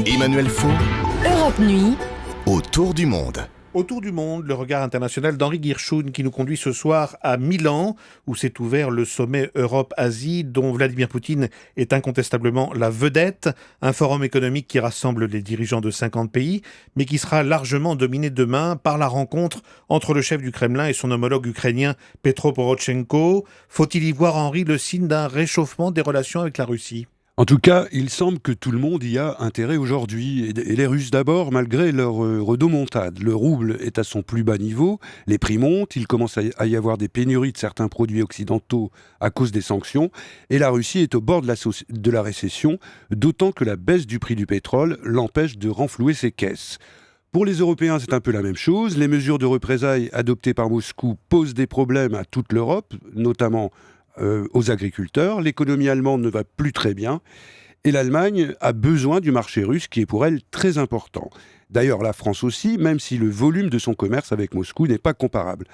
Emmanuel Faux, Europe Nuit, autour du monde. Autour du monde, le regard international d'Henri Guirchoun qui nous conduit ce soir à Milan, où s'est ouvert le sommet Europe-Asie, dont Vladimir Poutine est incontestablement la vedette. Un forum économique qui rassemble les dirigeants de 50 pays, mais qui sera largement dominé demain par la rencontre entre le chef du Kremlin et son homologue ukrainien Petro Porochenko. Faut-il y voir, Henri, le signe d'un réchauffement des relations avec la Russie ? En tout cas, il semble que tout le monde y a intérêt aujourd'hui. Et les Russes d'abord, malgré leur rodomontade. Le rouble est à son plus bas niveau, les prix montent, il commence à y avoir des pénuries de certains produits occidentaux à cause des sanctions, et la Russie est au bord de la récession, d'autant que la baisse du prix du pétrole l'empêche de renflouer ses caisses. Pour les Européens, c'est un peu la même chose. Les mesures de représailles adoptées par Moscou posent des problèmes à toute l'Europe, notamment aux agriculteurs. L'économie allemande ne va plus très bien et l'Allemagne a besoin du marché russe qui est pour elle très important. D'ailleurs, la France aussi, même si le volume de son commerce avec Moscou n'est pas comparable.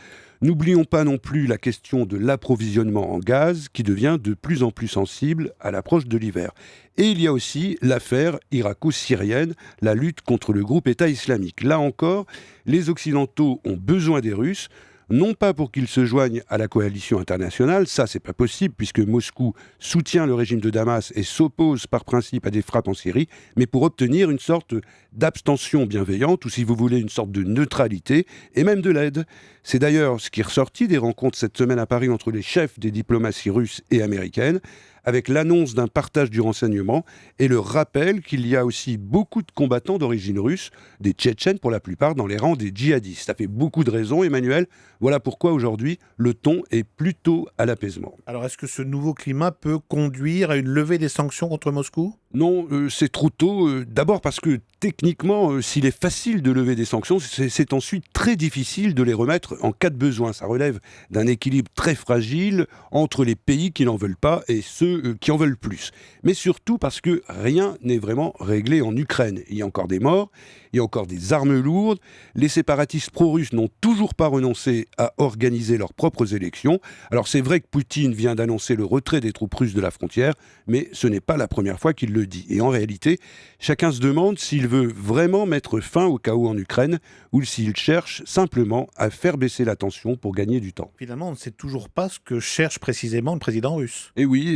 N'oublions pas non plus la question de l'approvisionnement en gaz qui devient de plus en plus sensible à l'approche de l'hiver. Et il y a aussi l'affaire irako-syrienne, la lutte contre le groupe État islamique. Là encore, les Occidentaux ont besoin des Russes, non pas pour qu'ils se joignent à la coalition internationale, ça c'est pas possible puisque Moscou soutient le régime de Damas et s'oppose par principe à des frappes en Syrie, mais pour obtenir une sorte d'abstention bienveillante ou si vous voulez une sorte de neutralité et même de l'aide. C'est d'ailleurs ce qui est ressorti des rencontres cette semaine à Paris entre les chefs des diplomaties russes et américaines, avec l'annonce d'un partage du renseignement et le rappel qu'il y a aussi beaucoup de combattants d'origine russe, des Tchétchènes pour la plupart, dans les rangs des djihadistes. Ça fait beaucoup de raisons, Emmanuel. Voilà pourquoi aujourd'hui, le ton est plutôt à l'apaisement. Alors, est-ce que ce nouveau climat peut conduire à une levée des sanctions contre Moscou ? Non, c'est trop tôt. D'abord parce que techniquement, s'il est facile de lever des sanctions, c'est ensuite très difficile de les remettre en cas de besoin. Ça relève d'un équilibre très fragile entre les pays qui n'en veulent pas et ceux qui en veulent plus. Mais surtout parce que rien n'est vraiment réglé en Ukraine. Il y a encore des morts, il y a encore des armes lourdes. Les séparatistes pro-russes n'ont toujours pas renoncé à organiser leurs propres élections. Alors c'est vrai que Poutine vient d'annoncer le retrait des troupes russes de la frontière, mais ce n'est pas la première fois qu'il le dit. Et en réalité, chacun se demande s'il veut vraiment mettre fin au chaos en Ukraine ou s'il cherche simplement à faire baisser la tension pour gagner du temps. Finalement, on ne sait toujours pas ce que cherche précisément le président russe. Et oui,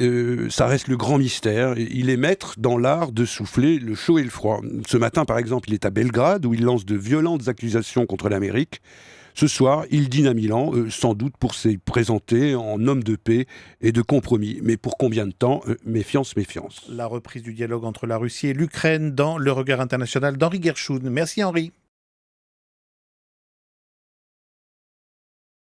ça reste le grand mystère. Il est maître dans l'art de souffler le chaud et le froid. Ce matin, par exemple, il est à Belgrade où il lance de violentes accusations contre l'Amérique. Ce soir, il dîne à Milan, sans doute pour se présenter en homme de paix et de compromis. Mais pour combien de temps ? Méfiance, méfiance. La reprise du dialogue entre la Russie et l'Ukraine dans le regard international d'Henri Guirchoun. Merci Henri.